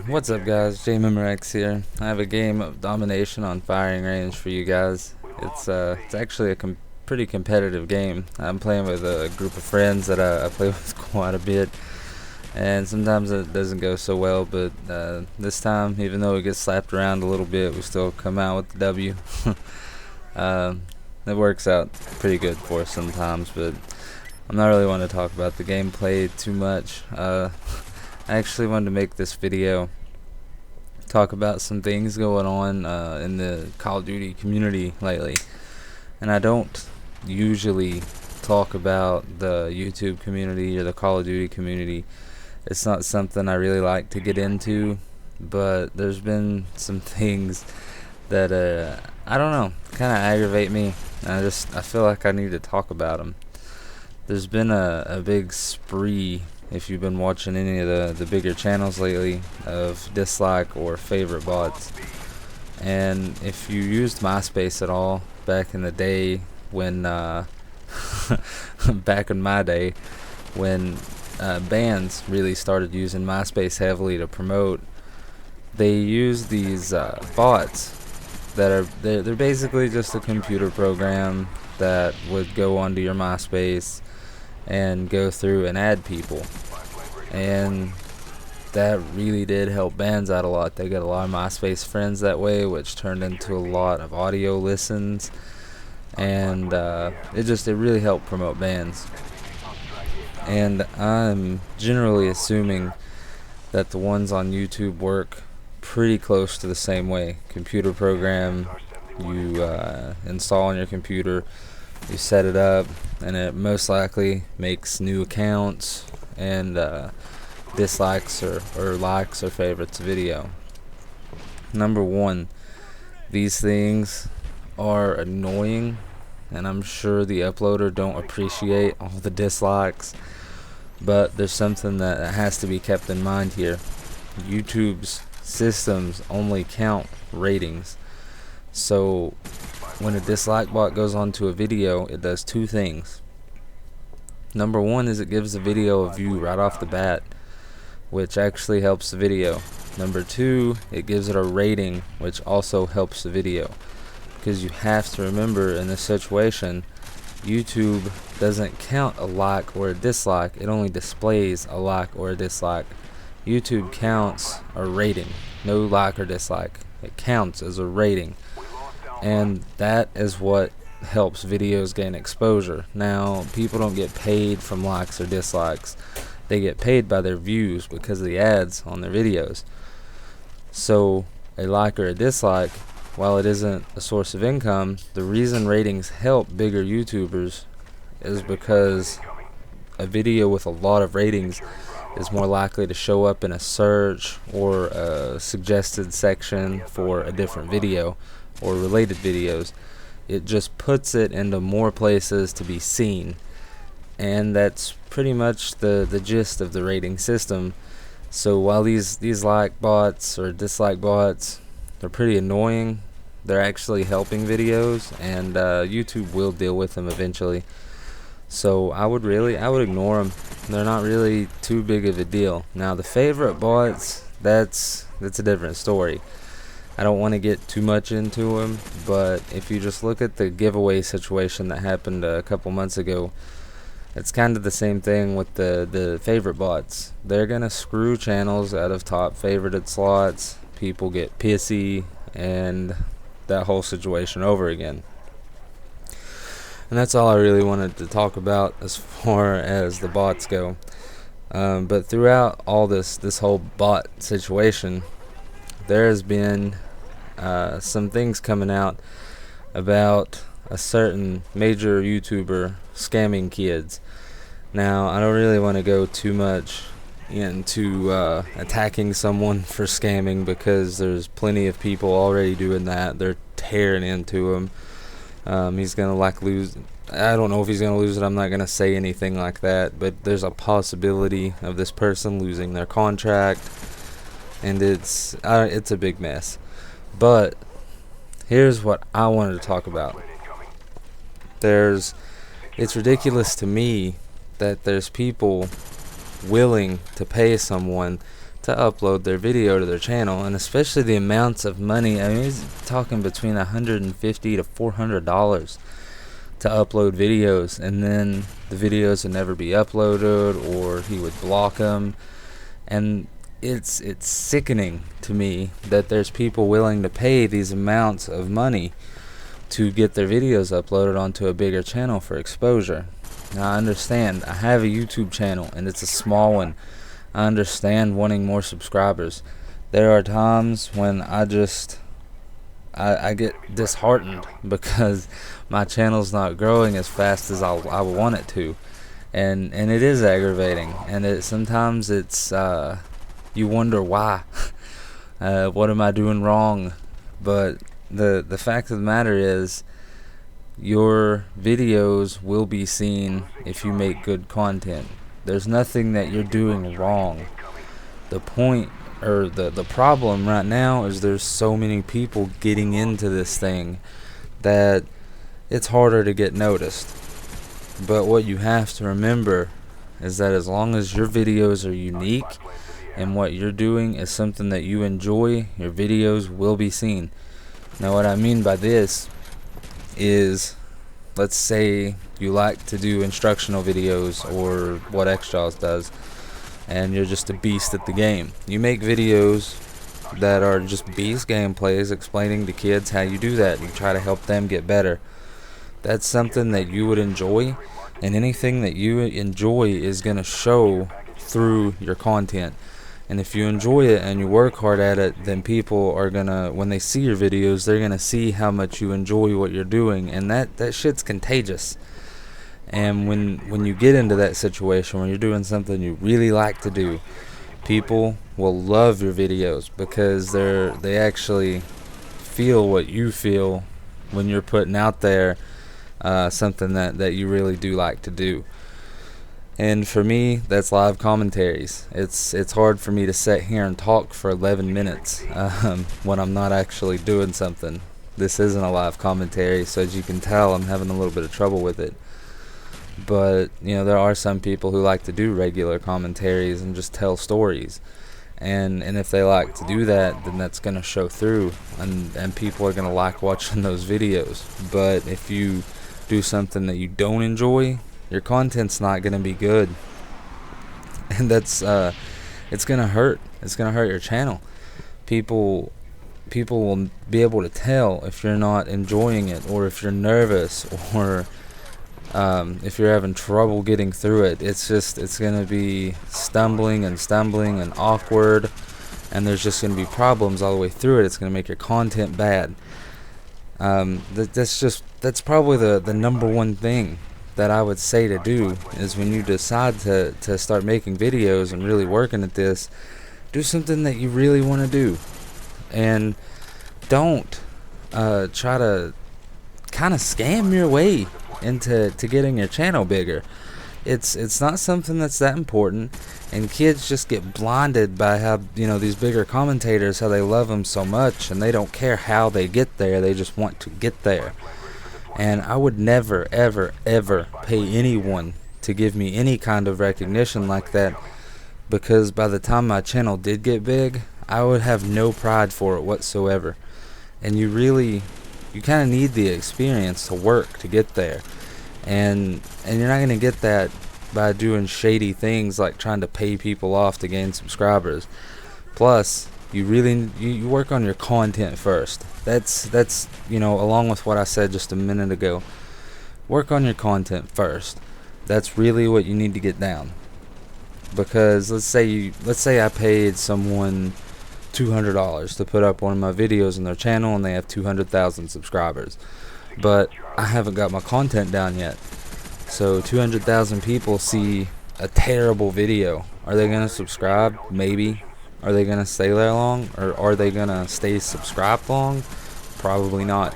What's up, guys? X here. I have a game of domination on firing range for you guys. It's actually a pretty competitive game. I'm playing with a group of friends that I play with quite a bit, and sometimes it doesn't go so well, but this time, even though it gets slapped around a little bit, we still come out with the W. It works out pretty good for us sometimes, but I'm not really wanting to talk about the gameplay too much. I actually wanted to make this video talk about some things going on in the Call of Duty community lately. And I don't usually talk about the YouTube community or the Call of Duty community. It's not something I really like to get into, but there's been some things that I don't know, kind of aggravate me. I feel like I need to talk about them. There's been a big spree, if you've been watching any of the bigger channels lately, of dislike or favorite bots. And if you used MySpace at all back in the day when back in my day when bands really started using MySpace heavily to promote, they use these bots that they're basically just a computer program that would go onto your MySpace and go through and add people, and that really did help bands out a lot. They got a lot of MySpace friends that way, which turned into a lot of audio listens, and it really helped promote bands. And I'm generally assuming that the ones on YouTube work pretty close to the same way. Computer program you install on your computer, you set it up, and it most likely makes new accounts and dislikes or likes or favorites video. Number one, these things are annoying, and I'm sure the uploader don't appreciate all the dislikes, but there's something that has to be kept in mind here. YouTube's systems only count ratings, so when a dislike bot goes onto a video, it does two things. Number one is it gives the video a view right off the bat, which actually helps the video. Number two, it gives it a rating, which also helps the video. Because you have to remember, in this situation, YouTube doesn't count a like or a dislike, it only displays a like or a dislike. YouTube counts a rating, no like or dislike. It counts as a rating. And that is what helps videos gain exposure. Now, people don't get paid from likes or dislikes. They get paid by their views because of the ads on their videos. So a like or a dislike, while it isn't a source of income, the reason ratings help bigger YouTubers is because a video with a lot of ratings is more likely to show up in a search or a suggested section for a different video or related videos. It just puts it into more places to be seen, and that's pretty much the gist of the rating system. So while these like bots or dislike bots, they're pretty annoying, they're actually helping videos, and YouTube will deal with them eventually. So I would ignore them. They're not really too big of a deal. Now the favorite bots, that's a different story. I don't want to get too much into them, but if you just look at the giveaway situation that happened a couple months ago, it's kind of the same thing with the favorite bots. They're gonna screw channels out of top favorited slots. People get pissy, and that whole situation over again. And that's all I really wanted to talk about as far as the bots go. But throughout all this whole bot situation, there has been some things coming out about a certain major YouTuber scamming kids. Now, I don't really want to go too much into attacking someone for scamming, because there's plenty of people already doing that. They're tearing into him. He's gonna lose. I don't know if he's gonna lose it. I'm not gonna say anything like that, but there's a possibility of this person losing their contract, and it's a big mess. But here's what I wanted to talk about. It's ridiculous to me that there's people willing to pay someone to upload their video to their channel, and especially the amounts of money. I mean, he's talking between $150 to $400 to upload videos, and then the videos would never be uploaded, or he would block them. And it's sickening to me that there's people willing to pay these amounts of money to get their videos uploaded onto a bigger channel for exposure. Now, I understand, I have a YouTube channel and it's a small one. I understand wanting more subscribers. There are times when I get disheartened because my channel's not growing as fast as I want it to, and it is aggravating, and sometimes it's you wonder why. What am I doing wrong? But the fact of the matter is, your videos will be seen if you make good content. There's nothing that you're doing wrong. The point, or the problem right now, is there's so many people getting into this thing that it's harder to get noticed. But what you have to remember is that as long as your videos are unique and what you're doing is something that you enjoy, your videos will be seen. Now, what I mean by this is, let's say you like to do instructional videos, or what XJaws does, and you're just a beast at the game. You make videos that are just beast gameplays explaining to kids how you do that. You try to help them get better. That's something that you would enjoy, and anything that you enjoy is going to show through your content. And if you enjoy it and you work hard at it, then people are gonna, when they see your videos, they're gonna see how much you enjoy what you're doing, and that shit's contagious. And when you get into that situation where you're doing something you really like to do, people will love your videos because they actually feel what you feel when you're putting out there something that you really do like to do. And for me, that's live commentaries. It's hard for me to sit here and talk for 11 minutes when I'm not actually doing something. This isn't a live commentary, so as you can tell, I'm having a little bit of trouble with it. But, you know, there are some people who like to do regular commentaries and just tell stories. And if they like to do that, then that's going to show through, and people are going to like watching those videos. But if you do something that you don't enjoy, your content's not going to be good, and that's it's going to hurt. It's going to hurt your channel. People will be able to tell if you're not enjoying it, or if you're nervous, or if you're having trouble getting through it. It's going to be stumbling and awkward, and there's just going to be problems all the way through it. It's going to make your content bad. That's probably the number one thing that I would say to do, is when you decide to start making videos and really working at this, do something that you really want to do, and don't try to kind of scam your way into getting your channel bigger. It's not something that's that important, and kids just get blinded by how, you know, these bigger commentators, how they love them so much, and they don't care how they get there, they just want to get there. And I would never, ever, ever pay anyone to give me any kind of recognition like that, because by the time my channel did get big, I would have no pride for it whatsoever. And you kind of need the experience to work to get there. And you're not going to get that by doing shady things like trying to pay people off to gain subscribers. Plus, you work on your content first. That's you know, along with what I said just a minute ago. Work on your content first. That's really what you need to get down. Because let's say I paid someone $200 to put up one of my videos on their channel, and they have 200,000 subscribers, but I haven't got my content down yet. So 200,000 people see a terrible video. Are they gonna subscribe? Maybe. Are they gonna stay there long, or are they gonna stay subscribed long? Probably not.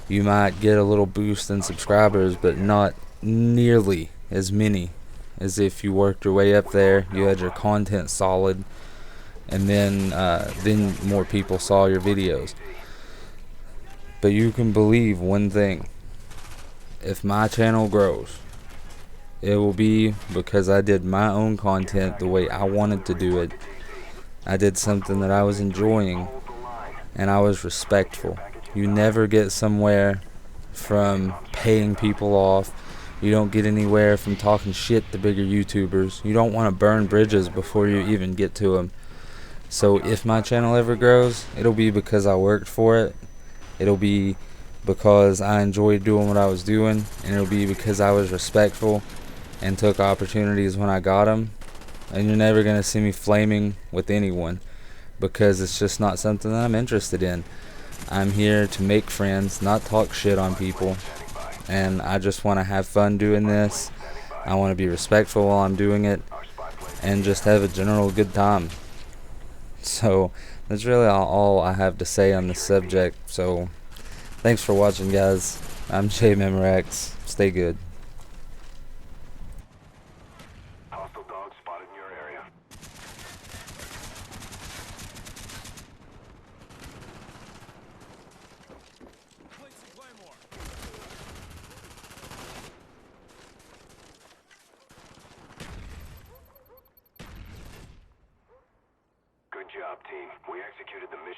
You might get a little boost in subscribers, but not nearly as many as if you worked your way up there, you had your content solid, and then more people saw your videos. But you can believe one thing: if my channel grows, it will be because I did my own content the way I wanted to do it, I did something that I was enjoying, and I was respectful. You never get somewhere from paying people off. You don't get anywhere from talking shit to bigger YouTubers. You don't want to burn bridges before you even get to them. So if my channel ever grows, it'll be because I worked for it. It'll be because I enjoyed doing what I was doing, and it'll be because I was respectful and took opportunities when I got them. And you're never going to see me flaming with anyone, because it's just not something that I'm interested in. I'm here to make friends, not talk shit on people, and I just want to have fun doing this. I want to be respectful while I'm doing it, and just have a general good time. So that's really all I have to say on this subject. So thanks for watching, guys. I'm JMemorex. Stay good. Hostile dog spotted in your area. Good job, team. We executed the mission